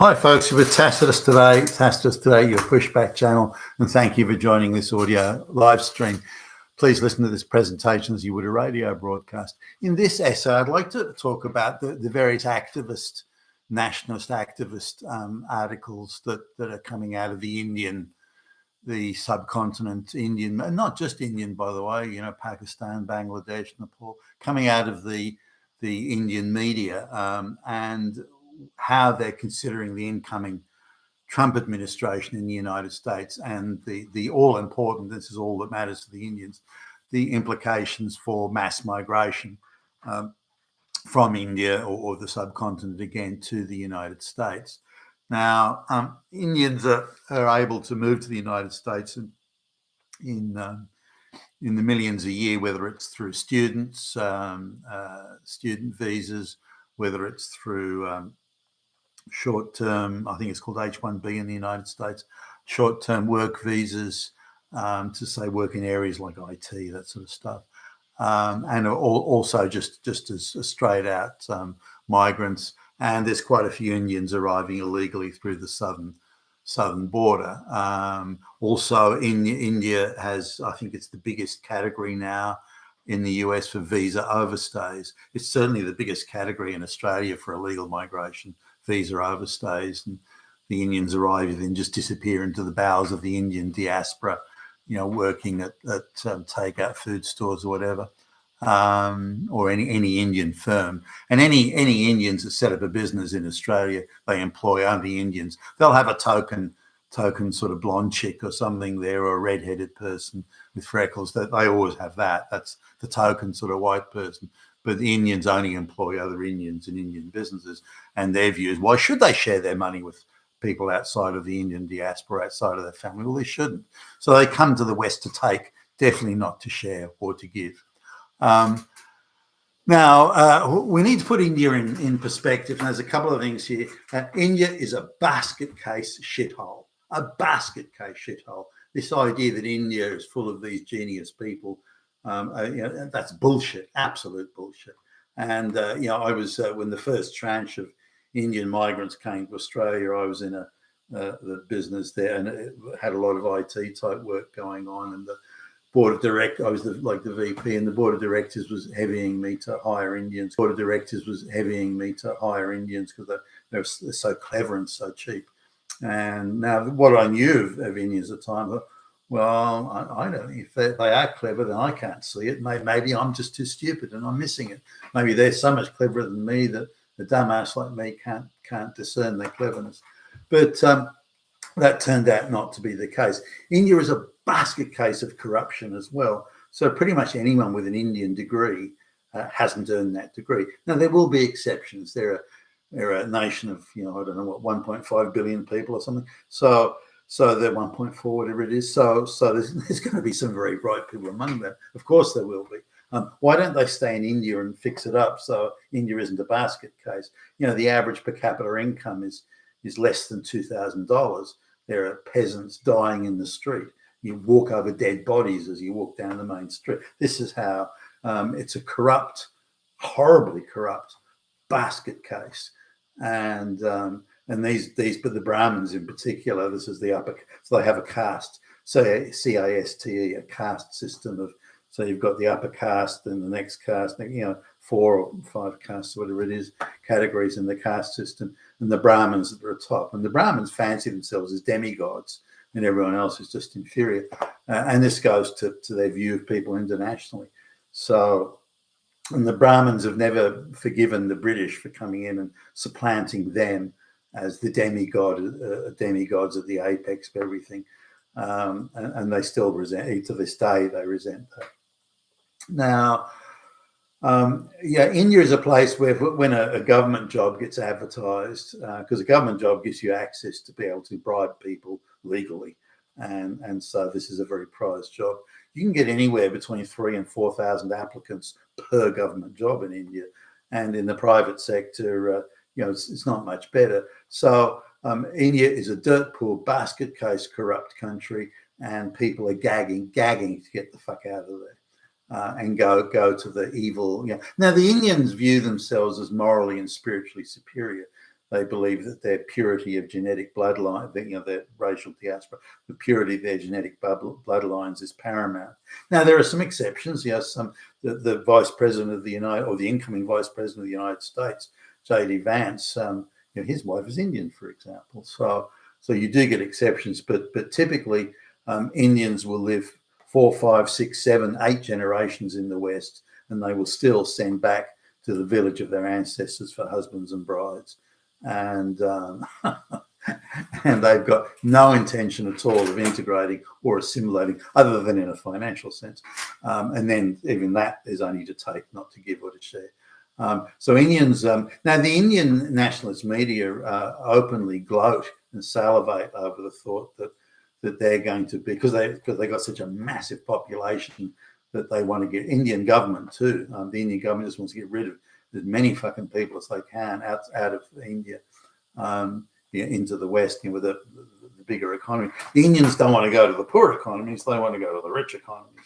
Hi, folks. You're with Tacitus today, your pushback channel, and thank you for joining this audio live stream. Please listen to this presentation as you would a radio broadcast. In this essay, I'd like to talk about the various nationalist activist articles that are coming out of the subcontinent, Indian, and not just Indian, by the way, Pakistan, Bangladesh, Nepal, coming out of the Indian media and how they're considering the incoming Trump administration in the United States and the all-important, this is all that matters to the Indians, the implications for mass migration from India or the subcontinent again to the United States. Now, Indians are able to move to the United States in the millions a year, whether it's through student visas, whether it's through short-term, I think it's called H-1B in the United States, short-term work visas to say work in areas like IT, that sort of stuff, and also just as straight-out migrants. And there's quite a few Indians arriving illegally through the southern border. Also, India has, I think it's the biggest category now in the US for visa overstays. It's certainly the biggest category in Australia for illegal migration, visa overstays, and the Indians arrive and then just disappear into the bowels of the Indian diaspora, working at takeout food stores or whatever, or any Indian firm. And any Indians that set up a business in Australia, they employ only Indians. They'll have a token sort of blonde chick or something there, or a red-headed person with freckles. That they always have that. That's the token sort of white person. But the Indians only employ other Indians in Indian businesses, and their view is, why should they share their money with people outside of the Indian diaspora, outside of their family? Well, they shouldn't. So they come to the West to take, definitely not to share or to give. Now, we need to put India in perspective, and there's a couple of things here. India is a basket case shithole, a basket case shithole. This idea that India is full of these genius people, that's bullshit, absolute bullshit. And, I was, when the first tranche of Indian migrants came to Australia, I was in the business there, and it had a lot of IT type work going on, and the board of directors, I was the VP, and the board of directors was heavying me to hire Indians. Because they're so clever and so cheap. And now what I knew of Indians at the time, well, I don't know if they are clever, then I can't see it. Maybe I'm just too stupid and I'm missing it. Maybe they're so much cleverer than me that a dumbass like me can't discern their cleverness. But that turned out not to be the case. India is a basket case of corruption as well. So pretty much anyone with an Indian degree hasn't earned that degree. Now, there will be exceptions. They're a nation of, I don't know what, 1.5 billion people or something. So they're 1.4, whatever it is. So there's going to be some very bright people among them. Of course there will be. Why don't they stay in India and fix it up so India isn't a basket case? The average per capita income is less than $2,000. There are peasants dying in the street. You walk over dead bodies as you walk down the main street. This is how it's a corrupt, horribly corrupt basket case. And these, but the Brahmins in particular, this is the upper, so they have a caste, so CASTE, a caste system of, so you've got the upper caste and the next caste, 4 or 5 castes, whatever it is, categories in the caste system, and the Brahmins at the top. And the Brahmins fancy themselves as demigods, and everyone else is just inferior. And this goes to their view of people internationally. So, and the Brahmins have never forgiven the British for coming in and supplanting them as the demigods at the apex of everything. And they still resent, to this day, they resent that. Now, India is a place where when a government job gets advertised, because a government job gives you access to be able to bribe people legally. And so this is a very prized job. You can get anywhere between 3,000 and 4,000 applicants per government job in India. And in the private sector, it's not much better. So India is a dirt poor, basket case, corrupt country, and people are gagging to get the fuck out of there. And go to the evil. Now, the Indians view themselves as morally and spiritually superior. They believe that their purity of genetic bloodline, their racial diaspora, the purity of their genetic bloodlines is paramount. Now, there are some exceptions. The Vice President of the the incoming Vice President of the United States, J.D. Vance, his wife is Indian, for example. So you do get exceptions, but typically Indians will live 4, 5, 6, 7, 8 generations in the West, and they will still send back to the village of their ancestors for husbands and brides. And and they've got no intention at all of integrating or assimilating, other than in a financial sense. And then even that is only to take, not to give or to share. So Indians, now the Indian nationalist media openly gloat and salivate over the thought that they're going to be, because they got such a massive population, that they want to get, Indian government too. The Indian government just wants to get rid of as many fucking people as they can out of India, into the West, with the bigger economy. The Indians don't want to go to the poor economies; they want to go to the rich economies,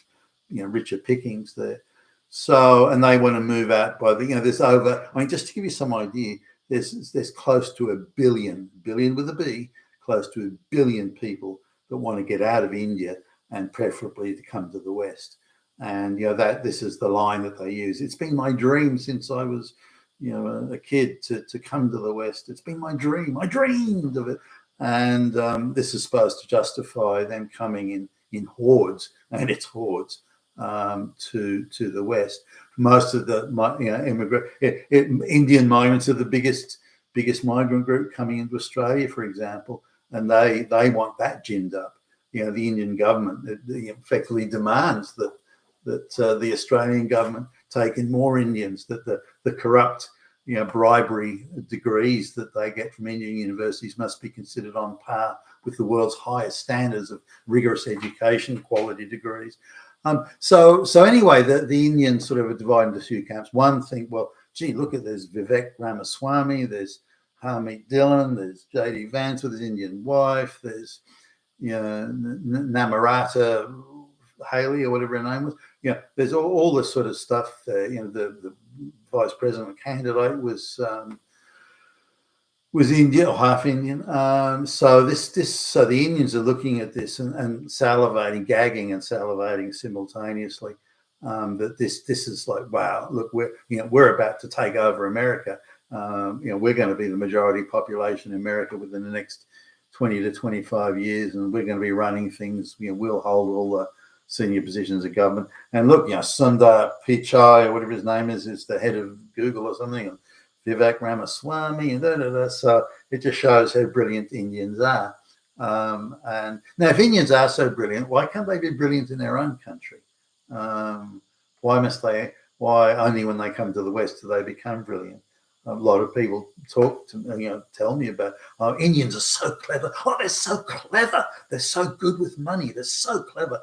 richer pickings there. So, and they want to move out by there's over. I mean, just to give you some idea, there's close to 1 billion with a B, close to 1 billion people that want to get out of India and preferably to come to the West. And that this is the line that they use. It's been my dream since I was, a kid to come to the West. It's been my dream. I dreamed of it. And this is supposed to justify them coming in hordes, and it's hordes, to the West. Most of the Indian migrants are the biggest migrant group coming into Australia, for example, and they want that ginned up. The Indian government effectively demands that the Australian government take in more Indians, that the corrupt bribery degrees that they get from Indian universities must be considered on par with the world's highest standards of rigorous education, quality degrees. So anyway, the Indians sort of are divided into two camps. One think, well, gee, look at, there's Vivek Ramaswamy, there's Harmeet Dillon, there's J.D. Vance with his Indian wife, there's Namarata Haley or whatever her name was. There's all this sort of stuff there. The vice president candidate was Indian or half Indian. So the Indians are looking at this and salivating, gagging and salivating simultaneously. That this is like, wow, look, we're about to take over America. We're going to be the majority population in America within the next 20 to 25 years, and we're going to be running things. We'll hold all the senior positions of government. And look, Sundar Pichai, or whatever his name is the head of Google or something, and Vivek Ramaswamy, and So it just shows how brilliant Indians are. And now, if Indians are so brilliant, why can't they be brilliant in their own country? Why only when they come to the West do they become brilliant? A lot of people tell me about, Indians are so clever. Oh, they're so clever. They're so good with money. They're so clever.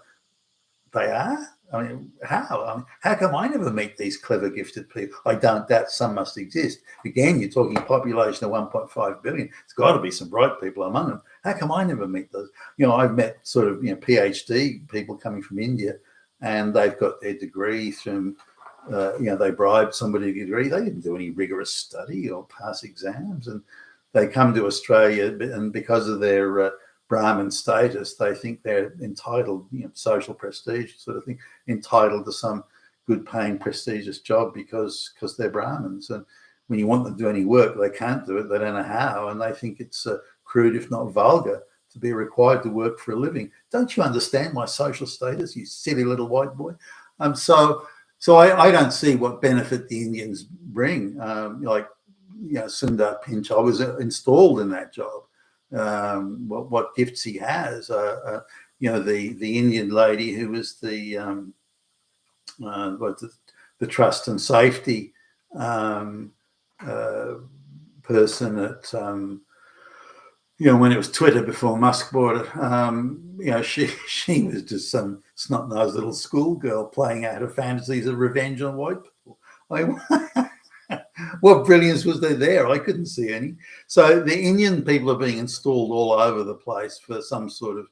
They are? I mean, how? How come I never meet these clever, gifted people? I don't doubt some must exist. Again, you're talking a population of 1.5 billion. It's got to be some bright people among them. How come I never meet those? I've met sort of, PhD people coming from India, and they've got their degree from, they bribed somebody to get a degree. They didn't do any rigorous study or pass exams, and they come to Australia, and because of their Brahmin status, they think they're entitled, social prestige sort of thing, entitled to some good paying, prestigious job because they're Brahmins. And when you want them to do any work, they can't do it. They don't know how. And they think it's crude, if not vulgar, to be required to work for a living. Don't you understand my social status, you silly little white boy? So I don't see what benefit the Indians bring. Sundar Pichai was installed in that job. What gifts he has, the Indian lady who was the trust and safety person at when it was Twitter before Musk bought it. She was just some snot-nosed little schoolgirl playing out her fantasies of revenge on white people. What brilliance was there? I couldn't see any. So the Indian people are being installed all over the place for some sort of,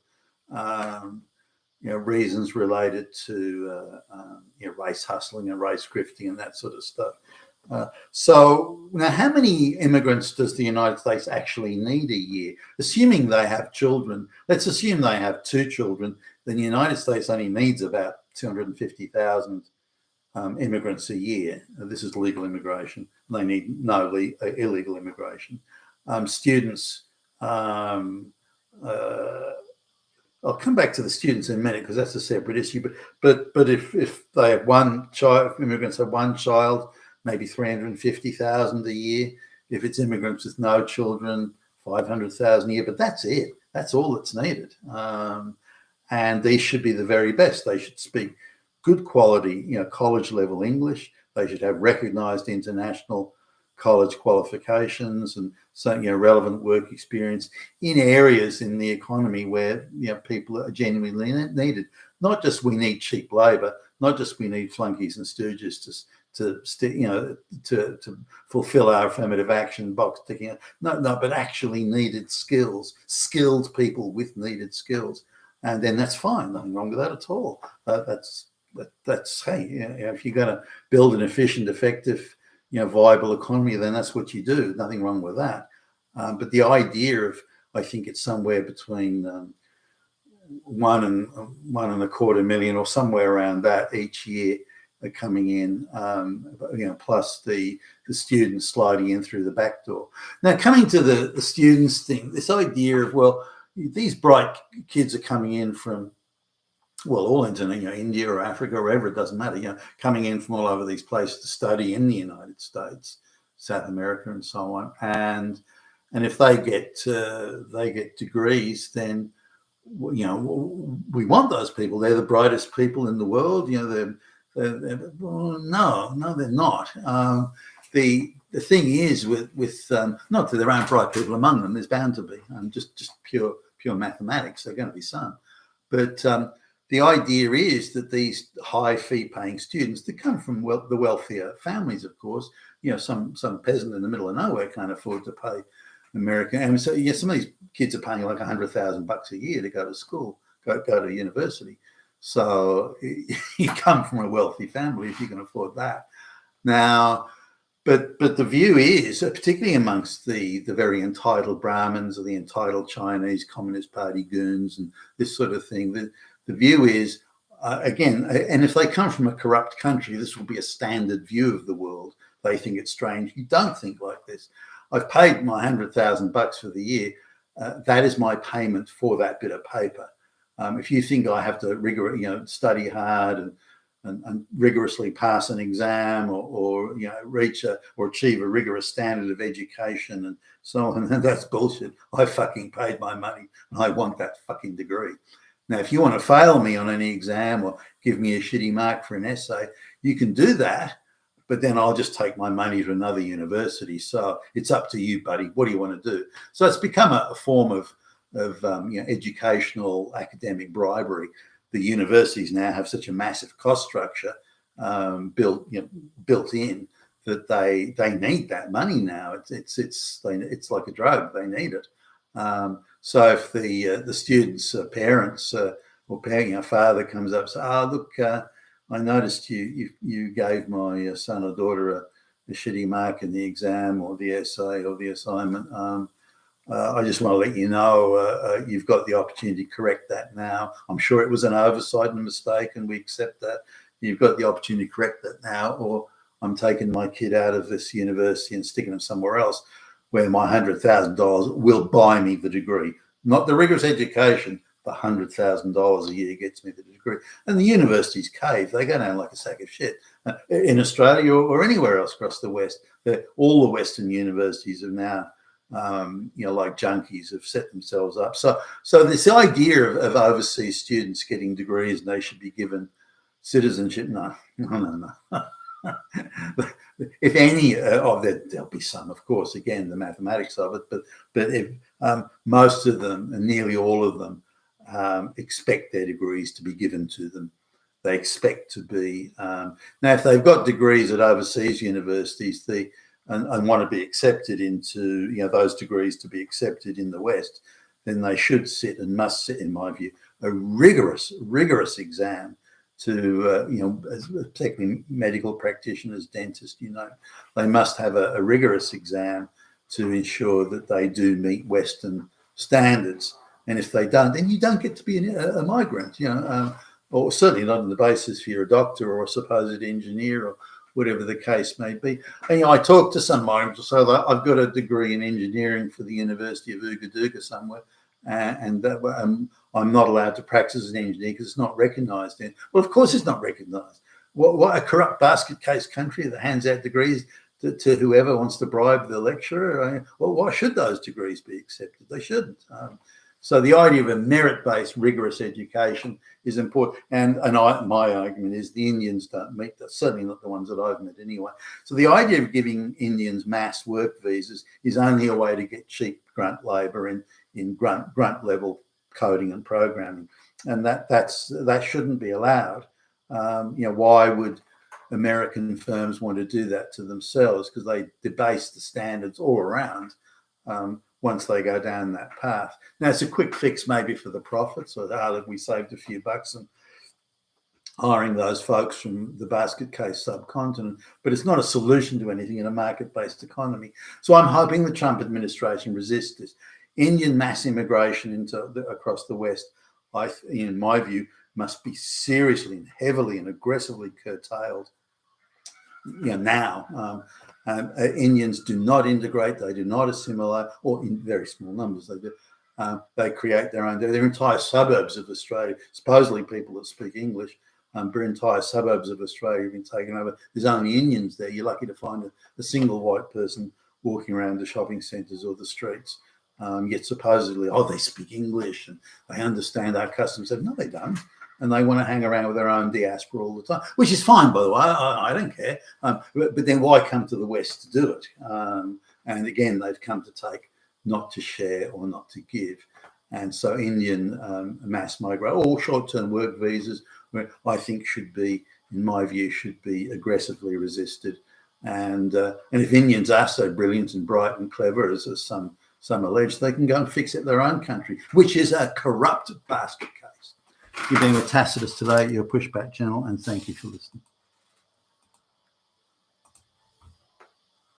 reasons related to, race hustling and race grifting and that sort of stuff. So Now, how many immigrants does the United States actually need a year? Assuming they have children, let's assume they have 2 children, then the United States only needs about 250,000 immigrants a year. This is legal immigration. They need no illegal immigration. Students, um, I'll come back to the students in a minute because that's a separate issue. But if they have one child, if immigrants have one child, maybe 350,000 a year. If it's immigrants with no children, 500,000 a year. But that's it. That's all that's needed. And these should be the very best. They should speak good quality, college level English. They should have recognised international college qualifications and relevant work experience in areas in the economy where people are genuinely needed. Not just we need cheap labour, not just we need flunkies and stooges to fulfil our affirmative action box ticking. No, but actually needed skills, skilled people with needed skills, and then that's fine. Nothing wrong with that at all. That's hey, if you're going to build an efficient, effective, viable economy, then that's what you do. Nothing wrong with that. But the idea of, I think it's somewhere between 1.25 million or somewhere around that each year are coming in, plus the students sliding in through the back door. Now, coming to the students thing, this idea of, well, these bright kids are coming in from, all into India or Africa or wherever, it doesn't matter, coming in from all over these places to study in the United States, South America, and so on. And if they get degrees, then we want those people. They're the brightest people in the world. No, they're not. The thing is with not that there aren't bright people among them. There's bound to be. Just pure mathematics. There are going to be some, but the idea is that these high fee-paying students that come from the wealthier families, of course, some peasant in the middle of nowhere can't afford to pay American, and so some of these kids are paying like $100,000 a year to go to school, go to university. So you come from a wealthy family if you can afford that. Now, but the view is, particularly amongst the very entitled Brahmins or the entitled Chinese Communist Party goons and this sort of thing, the view is, again, and if they come from a corrupt country, this will be a standard view of the world. They think it's strange. You don't think like this. I've paid my $100,000 for the year. That is my payment for that bit of paper. If you think I have to study hard and rigorously pass an exam or reach or achieve a rigorous standard of education and so on, and that's bullshit. I fucking paid my money and I want that fucking degree. Now, if you want to fail me on any exam or give me a shitty mark for an essay, you can do that, but then I'll just take my money to another university. So it's up to you, buddy. What do you want to do? So it's become a form of educational academic bribery. The universities now have such a massive cost structure built in that they need that money now. It's like a drug. They need it. So if the students' parents or father comes up and says, "Oh, look, I noticed you gave my son or daughter a shitty mark in the exam or the essay or the assignment. I just want to let you know you've got the opportunity to correct that now. I'm sure it was an oversight and a mistake, and we accept that. You've got the opportunity to correct that now, or I'm taking my kid out of this university and sticking him somewhere else where my $100,000 will buy me the degree. Not the rigorous education, the $100,000 a year gets me the degree." And the universities cave. They go down like a sack of shit. In Australia or anywhere else across the West, all the Western universities are now like junkies, have set themselves up. So this idea of overseas students getting degrees and they should be given citizenship, no. If any of that, there'll be some, of course, again, the mathematics of it, but if most of them, and nearly all of them, expect their degrees to be given to them. They expect to be, now if they've got degrees at overseas universities, and want to be accepted into, those degrees to be accepted in the West, then they should sit and must sit, in my view, a rigorous exam particularly medical practitioners, dentists, they must have a rigorous exam to ensure that they do meet Western standards. And if they don't, then you don't get to be a migrant, or certainly not on the basis if you're a doctor or a supposed engineer or whatever the case may be. And I talked to some migrants, so I've got a degree in engineering for the University of Ouagadougou somewhere, and I'm not allowed to practice as an engineer because it's not recognised. Well, of course it's not recognised. What a corrupt basket case country that hands out degrees to whoever wants to bribe the lecturer. Well, why should those degrees be accepted? They shouldn't. So the idea of a merit-based, rigorous education is important. And my argument is the Indians don't meet that, certainly not the ones that I've met anyway. So the idea of giving Indians mass work visas is only a way to get cheap grunt labour in grunt level coding and programming. And that shouldn't be allowed. Why would American firms want to do that to themselves? Because they debase the standards all around once they go down that path. Now, it's a quick fix maybe for the profits, or that we saved a few bucks and hiring those folks from the basket case subcontinent, but it's not a solution to anything in a market-based economy. So I'm hoping the Trump administration resists this. Indian mass immigration across the West, in my view, must be seriously and heavily and aggressively curtailed. Now. Indians do not integrate, they do not assimilate, or in very small numbers they do. They create their entire suburbs of Australia, supposedly people that speak English, but entire suburbs of Australia have been taken over. There's only Indians there. You're lucky to find a single white person walking around the shopping centres or the streets. Yet supposedly, they speak English and they understand our customs. No, they don't. And they want to hang around with their own diaspora all the time, which is fine, by the way. I don't care. But then why come to the West to do it? And again, they've come to take, not to share or not to give. And so Indian mass migration, all short-term work visas, I think in my view, should be aggressively resisted. And if Indians are so brilliant and bright and clever, as some allege, they can go and fix it their own country, which is a corrupt basket case. You've been with Tacitus today at your Pushback channel, and thank you for listening.